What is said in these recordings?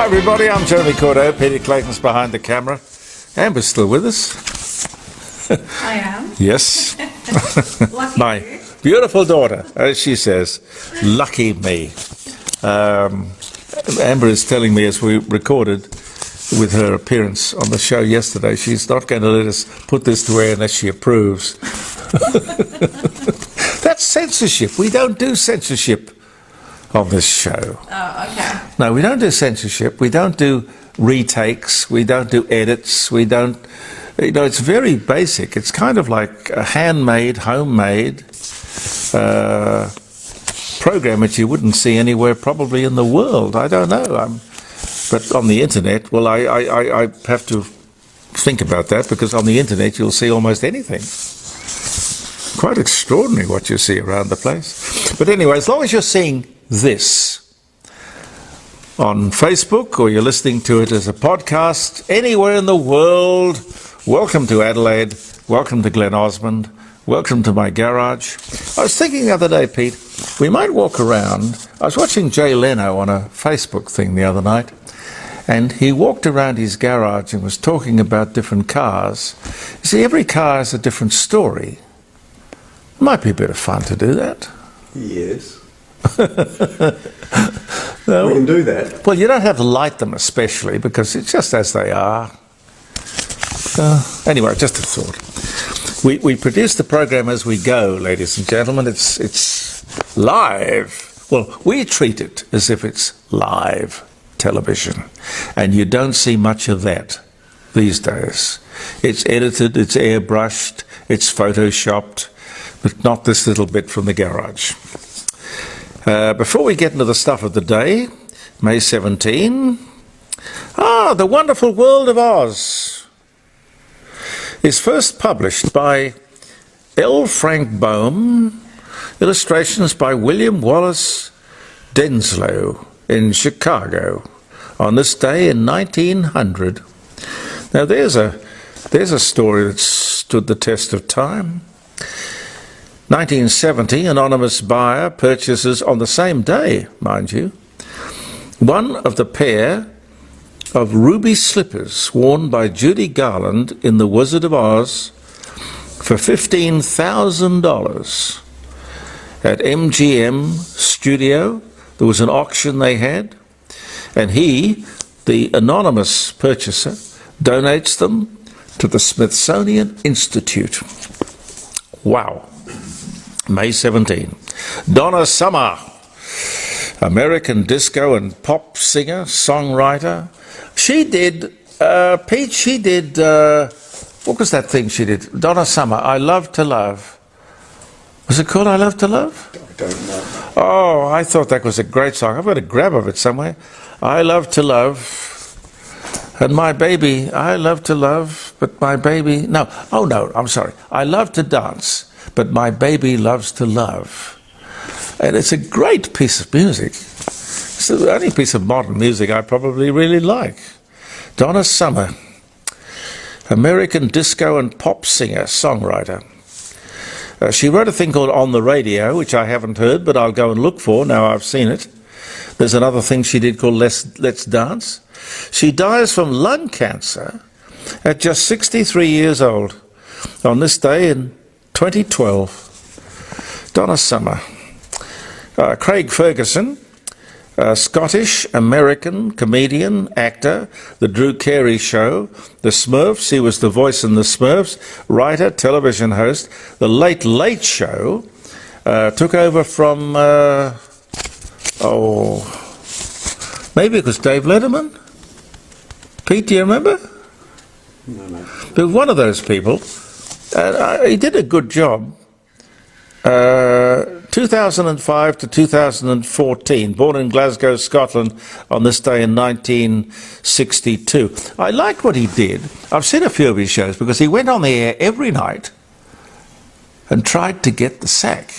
everybody, I'm Jeremy Cordeaux. Peter Clayton's behind the camera. Amber's still with us. I am. Yes. Lucky My you. beautiful daughter, as she says. Lucky me. Amber is telling me as we recorded with her appearance on the show yesterday, she's not going to let us put this to air unless she approves. That's censorship. We don't do censorship on this show. Oh, okay. No, we don't do censorship. We don't do retakes. We don't do edits. We don't... You know, it's very basic. It's kind of like a handmade, homemade program that you wouldn't see anywhere probably in the world. I don't know. But on the internet, well, I have to think about that, because on the internet you'll see almost anything. Quite extraordinary what you see around the place. But anyway, as long as you're seeing this on Facebook or you're listening to it as a podcast anywhere in the world, welcome to Adelaide, welcome to Glen Osmond, welcome to my garage. I was thinking the other day, Pete, we might walk around. I was watching Jay Leno on a Facebook thing the other night, and he walked around his garage and was talking about different cars. You see, every car has a different story. It might be a bit of fun to do that. Yes. No, we can do that. Well, you don't have to light them especially, because it's just as they are. Anyway, just a thought. We produce the program as we go, ladies and gentlemen. It's live. Well, we treat it as if it's live television, and you don't see much of that these days. It's edited, it's airbrushed, it's photoshopped, but not this little bit from the garage. Before we get into the stuff of the day, May 17, The Wonderful World of Oz is first published by L. Frank Baum, illustrations by William Wallace Denslow in Chicago on this day in 1900. Now there's a story that stood the test of time. 1970, anonymous buyer purchases on the same day, mind you, one of the pair of ruby slippers worn by Judy Garland in The Wizard of Oz for $15,000 at MGM Studio. There was an auction they had, and he, the anonymous purchaser, donates them to the Smithsonian Institute. Wow. May 17. Donna Summer, American disco and pop singer, songwriter. She did, Pete, what was that thing she did? Donna Summer, I Love to Love. Was it called I Love to Love? I don't know. Oh, I thought that was a great song. I've got a grab of it somewhere. I love to love. And my baby, I love to love, but my baby... No, oh no, I'm sorry. I love to dance, but my baby loves to love. And it's a great piece of music. It's the only piece of modern music I probably really like. Donna Summer, American disco and pop singer, songwriter. She wrote a thing called On the Radio, which I haven't heard, but I'll go and look for now I've seen it. There's another thing she did called Let's Dance. She dies from lung cancer at just 63 years old on this day in 2012. Donna Summer. Craig Ferguson, Scottish-American comedian, actor, The Drew Carey Show, The Smurfs, he was the voice in The Smurfs, writer, television host, The Late Late Show, took over from, maybe it was Dave Letterman? Pete, do you remember? No. But one of those people, he did a good job. 2005 to 2014, born in Glasgow, Scotland, on this day in 1962. I liked what he did. I've seen a few of his shows because he went on the air every night and tried to get the sack.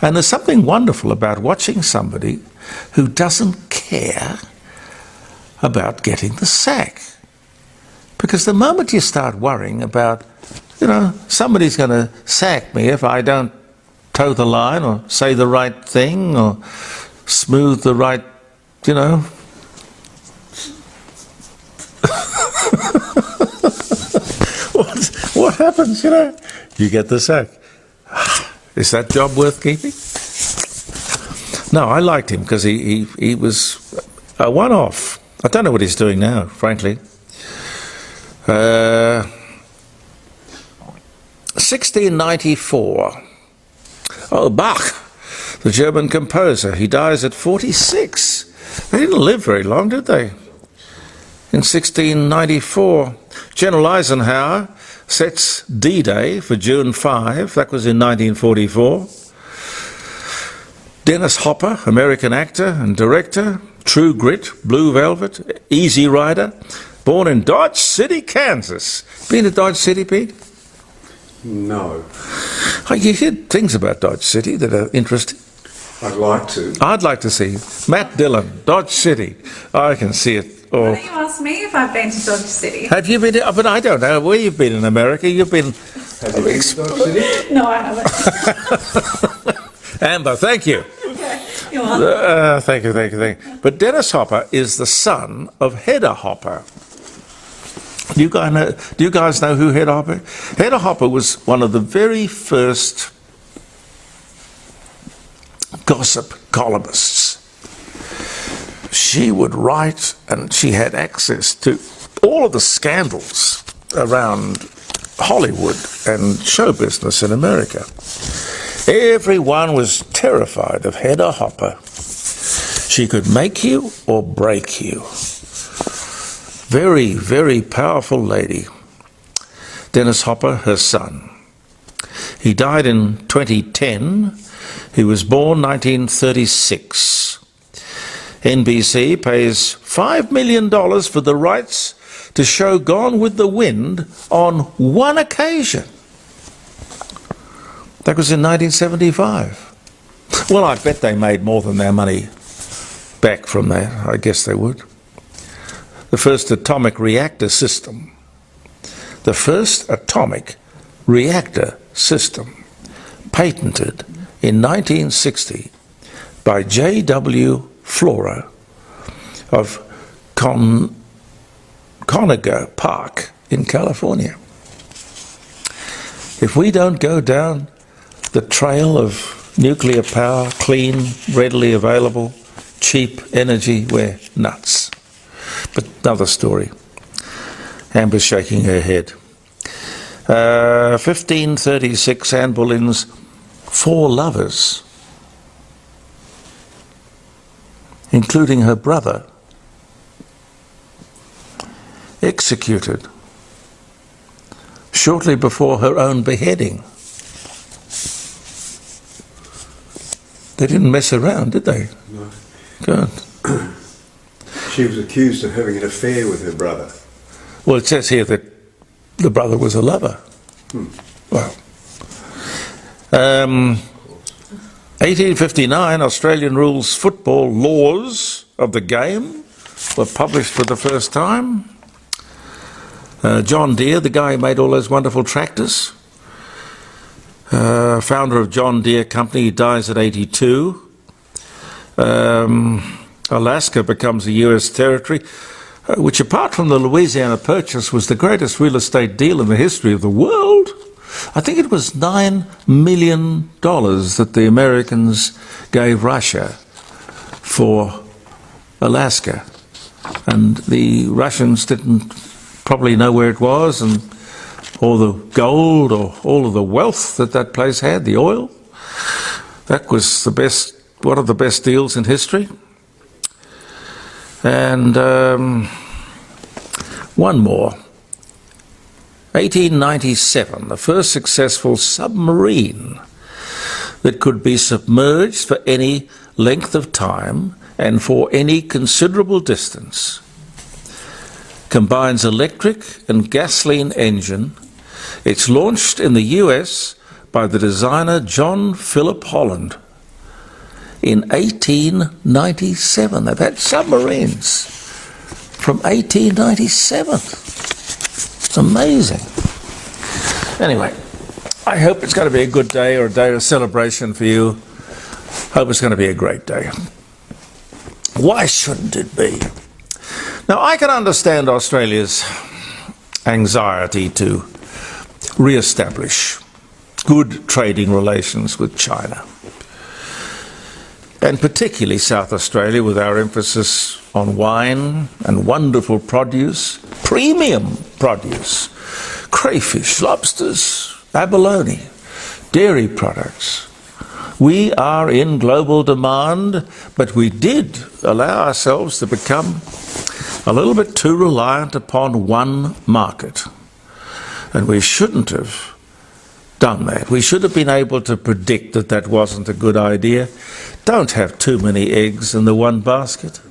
And there's something wonderful about watching somebody who doesn't care about getting the sack. Because the moment you start worrying about, somebody's going to sack me if I don't toe the line or say the right thing or smooth the right you know. What happens, you know? You get the sack. Is that job worth keeping? No, I liked him because he was a one-off. I don't know what he's doing now, frankly. 1694. Oh, Bach, the German composer. He dies at 46. They didn't live very long, did they? In 1694, General Eisenhower sets D-Day for June 5. That was in 1944. Dennis Hopper, American actor and director. True Grit, Blue Velvet, Easy Rider. Born in Dodge City, Kansas. Been to Dodge City, Pete? No. Oh, you hear things about Dodge City that are interesting. I'd like to. I'd like to see Matt Dillon, Dodge City. I can see it. Why Or don't you ask me if I've been to Dodge City? have you been? But I don't know where you've been in America. You've been. Have you been to Dodge City? No, I haven't. Amber, thank you. You are. Thank you. But Dennis Hopper is the son of Hedda Hopper. Do you guys know who Hedda Hopper? Hedda Hopper was one of the very first gossip columnists. She would write, and she had access to all of the scandals around Hollywood and show business in America. Everyone was terrified of Hedda Hopper. She could make you or break you. Very, very powerful lady. Dennis Hopper, her son. He died in 2010. He was born 1936. NBC pays $5 million for the rights to show Gone with the Wind on one occasion. That was in 1975. Well, I bet they made more than their money back from that. I guess they would. The first atomic reactor system. The first atomic reactor system patented in 1960 by J.W. Flora of Conager Park in California. If we don't go down the trail of nuclear power, clean, readily available, cheap energy, we're nuts. But another story. Amber's shaking her head. 1536, Anne Boleyn's 4 lovers, including her brother, executed shortly before her own beheading. They didn't mess around, did they? No. Good. She was accused of having an affair with her brother. Well, it says here that the brother was a lover. Well, 1859, Australian rules football laws of the game were published for the first time. John Deere, the guy who made all those wonderful tractors, founder of John Deere Company, he dies at 82. Alaska becomes a US territory, which apart from the Louisiana Purchase was the greatest real estate deal in the history of the world. I think it was $9 million that the Americans gave Russia for Alaska. And the Russians didn't probably know where it was, and all the gold or all of the wealth that place had, the oil. That was the best, one of the best deals in history. And one more. 1897, the first successful submarine that could be submerged for any length of time and for any considerable distance. Combines electric and gasoline engine. It's launched in the US by the designer John Philip Holland in 1897. They've had submarines from 1897. It's amazing. Anyway, I hope it's going to be a good day or a day of celebration for you. Hope it's going to be a great day. Why shouldn't it be? Now, I can understand Australia's anxiety to re-establish good trading relations with China, and particularly South Australia, with our emphasis on wine and wonderful produce, premium produce, crayfish, lobsters, abalone, dairy products. We are in global demand, but we did allow ourselves to become a little bit too reliant upon one market. And we shouldn't have done that. We should have been able to predict that that wasn't a good idea. Don't have too many eggs in the one basket.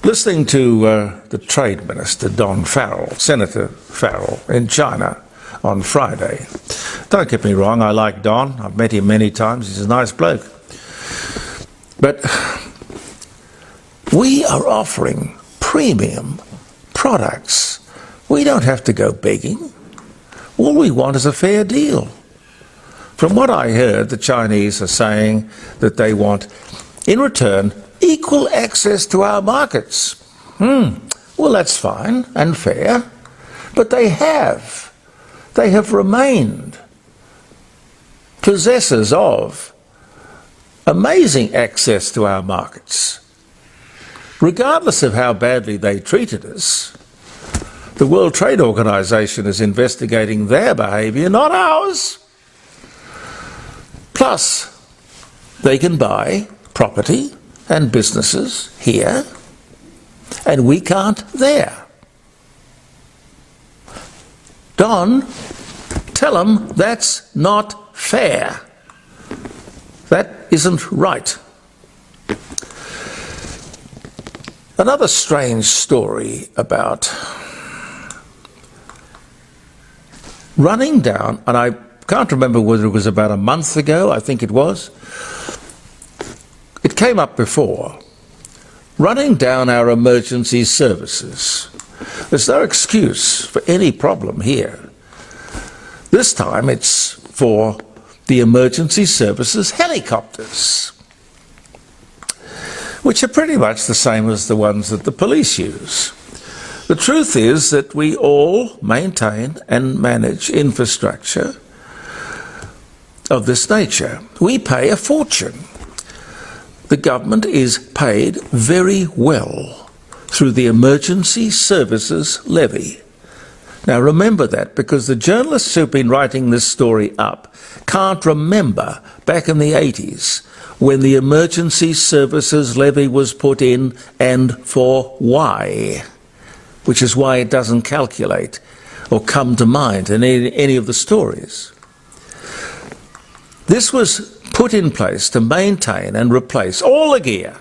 Listening to the Trade Minister, Don Farrell, Senator Farrell, in China on Friday. Don't get me wrong, I like Don. I've met him many times. He's a nice bloke. But we are offering premium products. We don't have to go begging. All we want is a fair deal. From what I heard, the Chinese are saying that they want, in return, equal access to our markets. Well, that's fine and fair, but they have remained possessors of amazing access to our markets. Regardless of how badly they treated us, the World Trade Organization is investigating their behaviour, not ours. Plus, they can buy property and businesses here, and we can't there. Don, tell them that's not fair. That isn't right. Another strange story about running down, and I can't remember whether it was about a month ago, I think it was. It came up before. Running down our emergency services. There's no excuse for any problem here. This time it's for the emergency services helicopters, which are pretty much the same as the ones that the police use. The truth is that we all maintain and manage infrastructure of this nature. We pay a fortune. The government is paid very well through the Emergency Services Levy. Now remember that, because the journalists who've been writing this story up can't remember back in the 80s when the Emergency Services Levy was put in and for why, which is why it doesn't calculate or come to mind in any of the stories. This was put in place to maintain and replace all the gear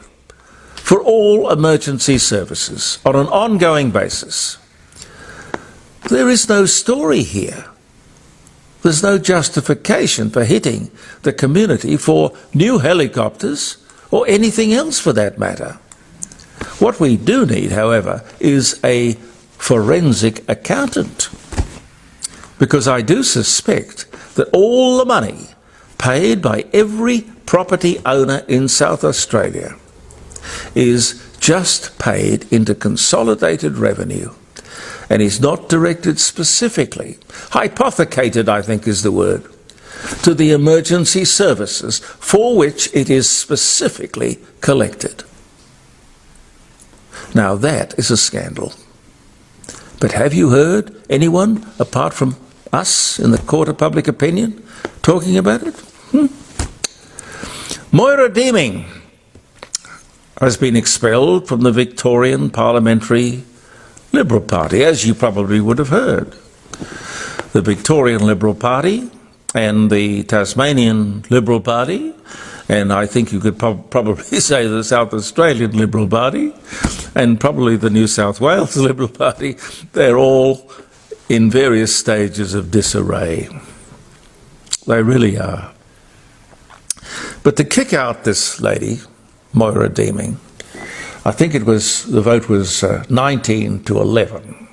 for all emergency services on an ongoing basis. There is no story here. There's no justification for hitting the community for new helicopters or anything else for that matter. What we do need, however, is a forensic accountant, because I do suspect that all the money paid by every property owner in South Australia is just paid into consolidated revenue and is not directed specifically, hypothecated I think is the word, to the emergency services for which it is specifically collected. Now that is a scandal. But have you heard anyone, apart from us in the court of public opinion, talking about it? Moira Deeming has been expelled from the Victorian Parliamentary Liberal Party, as you probably would have heard. The Victorian Liberal Party and the Tasmanian Liberal Party, and I think you could probably say the South Australian Liberal Party, and probably the New South Wales Liberal Party, they're all in various stages of disarray. They really are. But to kick out this lady, Moira Deeming, I think it was, the vote was 19 to 11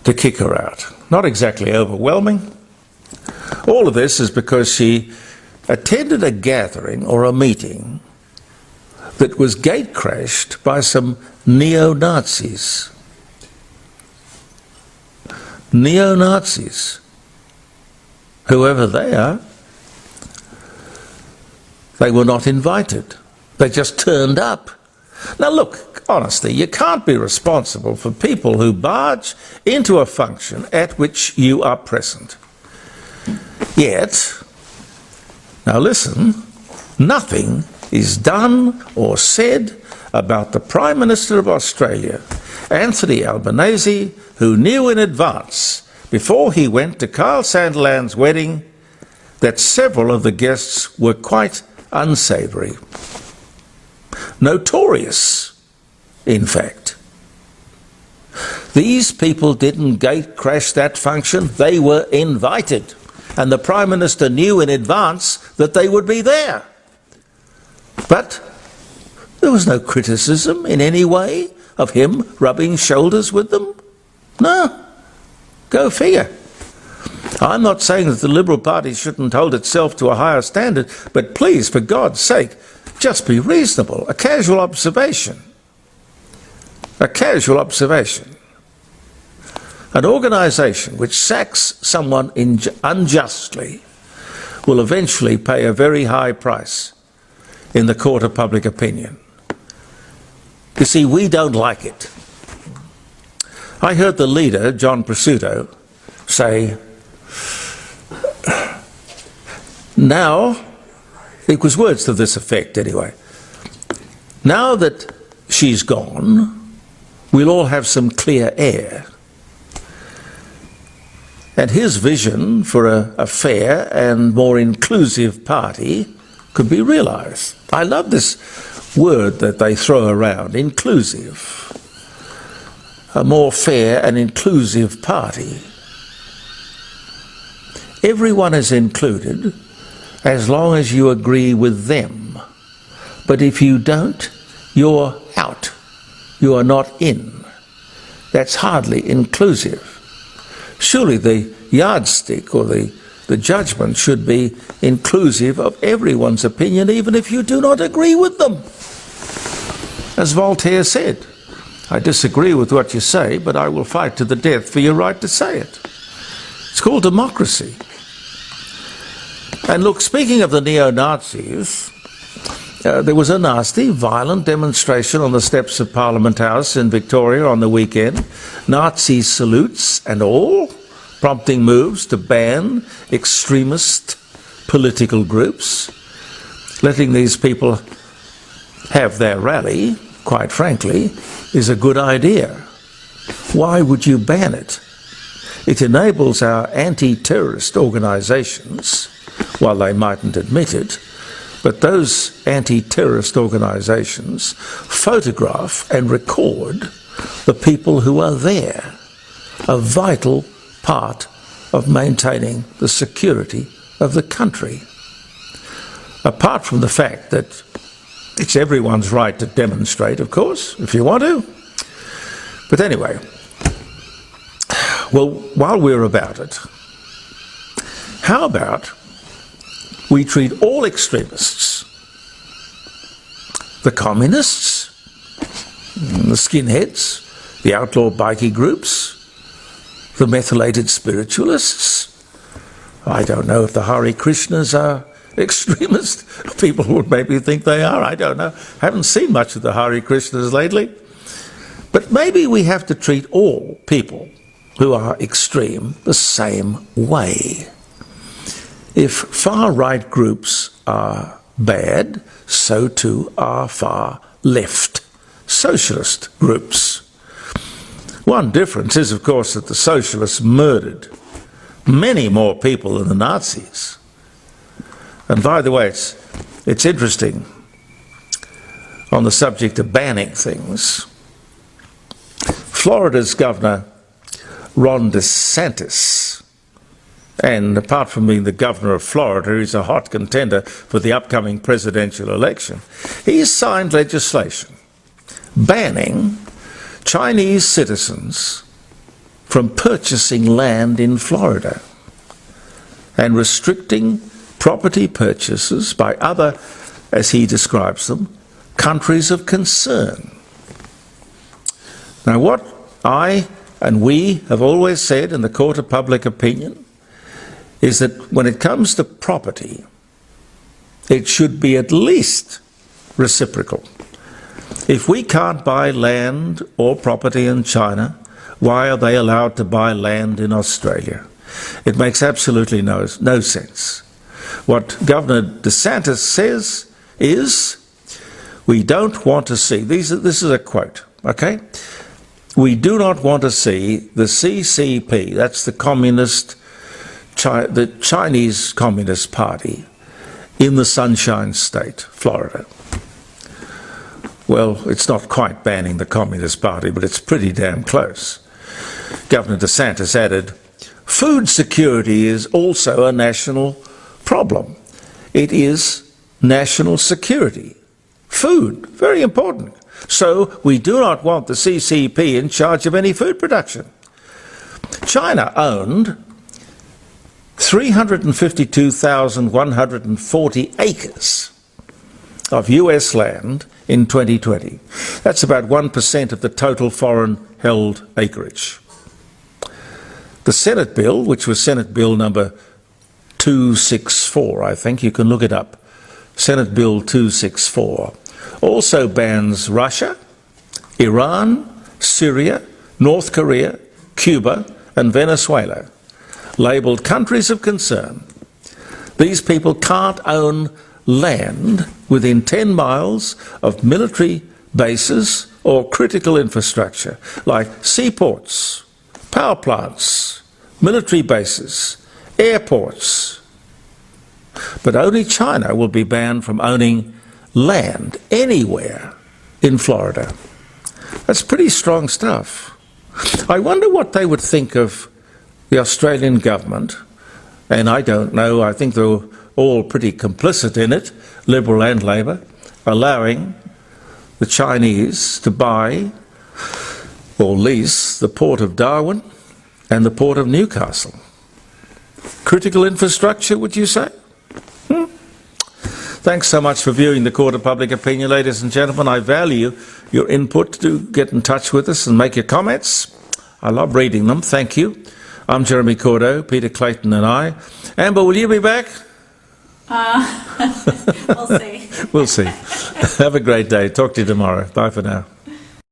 to kick her out. Not exactly overwhelming. All of this is because she attended a gathering or a meeting that was gate-crashed by some neo-Nazis. Neo-Nazis, whoever they are. They were not invited. They just turned up. Now look, honestly, you can't be responsible for people who barge into a function at which you are present. Yet, now listen, nothing is done or said about the Prime Minister of Australia, Anthony Albanese, who knew in advance, before he went to Kyle Sandilands' wedding, that several of the guests were quite unsavoury. Notorious, in fact. These people didn't gate crash that function, they were invited. And the Prime Minister knew in advance that they would be there. But there was no criticism in any way of him rubbing shoulders with them. No, go figure. I'm not saying that the Liberal Party shouldn't hold itself to a higher standard, but please, for God's sake, just be reasonable. A casual observation. A casual observation. An organisation which sacks someone unjustly will eventually pay a very high price in the court of public opinion. You see, we don't like it. I heard the leader, John Prosciutto, say, now, it was words to this effect anyway, now that she's gone, we'll all have some clear air. And his vision for a fair and more inclusive party could be realised. I love this word that they throw around, inclusive. A more fair and inclusive party. Everyone is included as long as you agree with them. But if you don't, you're out. You are not in. That's hardly inclusive. Surely the yardstick or the judgment should be inclusive of everyone's opinion, even if you do not agree with them. As Voltaire said, I disagree with what you say, but I will fight to the death for your right to say it. It's called democracy. And look, speaking of the neo-Nazis, there was a nasty, violent demonstration on the steps of Parliament House in Victoria on the weekend. Nazi salutes and all, prompting moves to ban extremist political groups. Letting these people have their rally, quite frankly, is a good idea. Why would you ban it? It enables our anti-terrorist organisations, while they mightn't admit it, but those anti-terrorist organisations photograph and record the people who are there, a vital part of maintaining the security of the country. Apart from the fact that it's everyone's right to demonstrate, of course, if you want to. But anyway, well, while we're about it, how about we treat all extremists, the communists, the skinheads, the outlaw bikie groups, the methylated spiritualists. I don't know if the Hare Krishnas are extremists. People would maybe think they are, I don't know. Haven't seen much of the Hare Krishnas lately. But maybe we have to treat all people who are extreme the same way. If far-right groups are bad, so too are far-left socialist groups. One difference is, of course, that the socialists murdered many more people than the Nazis. And by the way, it's interesting, on the subject of banning things, Florida's Governor Ron DeSantis, and apart from being the governor of Florida, he's a hot contender for the upcoming presidential election, he's signed legislation banning Chinese citizens from purchasing land in Florida and restricting property purchases by other, as he describes them, countries of concern. Now, what I and we have always said in the Court of Public Opinion is that when it comes to property, it should be at least reciprocal. If we can't buy land or property in China, why are they allowed to buy land in Australia? It makes absolutely no sense. What Governor DeSantis says is, we don't want to see, this is a quote, okay? We do not want to see the CCP, that's the Chinese Communist Party, in the Sunshine State, Florida. Well, it's not quite banning the Communist Party, but it's pretty damn close. Governor DeSantis added, food security is also a national problem. It is national security. Food, very important. So we do not want the CCP in charge of any food production. China owned 352,140 acres of US land in 2020. That's about 1% of the total foreign-held acreage. The Senate bill, which was Senate Bill number 264, I think, you can look it up, Senate Bill 264, also bans Russia, Iran, Syria, North Korea, Cuba, and Venezuela, labelled countries of concern. These people can't own land within 10 miles of military bases or critical infrastructure, like seaports, power plants, military bases, airports. But only China will be banned from owning land anywhere in Florida. That's pretty strong stuff. I wonder what they would think of the Australian government, and I don't know, I think they're all pretty complicit in it, Liberal and Labor, allowing the Chinese to buy or lease the port of Darwin and the port of Newcastle. Critical infrastructure, would you say? Thanks so much for viewing the Court of Public Opinion, ladies and gentlemen. I value your input. Do get in touch with us and make your comments. I love reading them. Thank you. I'm Jeremy Cordeaux, Peter Clayton and I. Amber, will you be back? We'll see. We'll see. Have a great day. Talk to you tomorrow. Bye for now.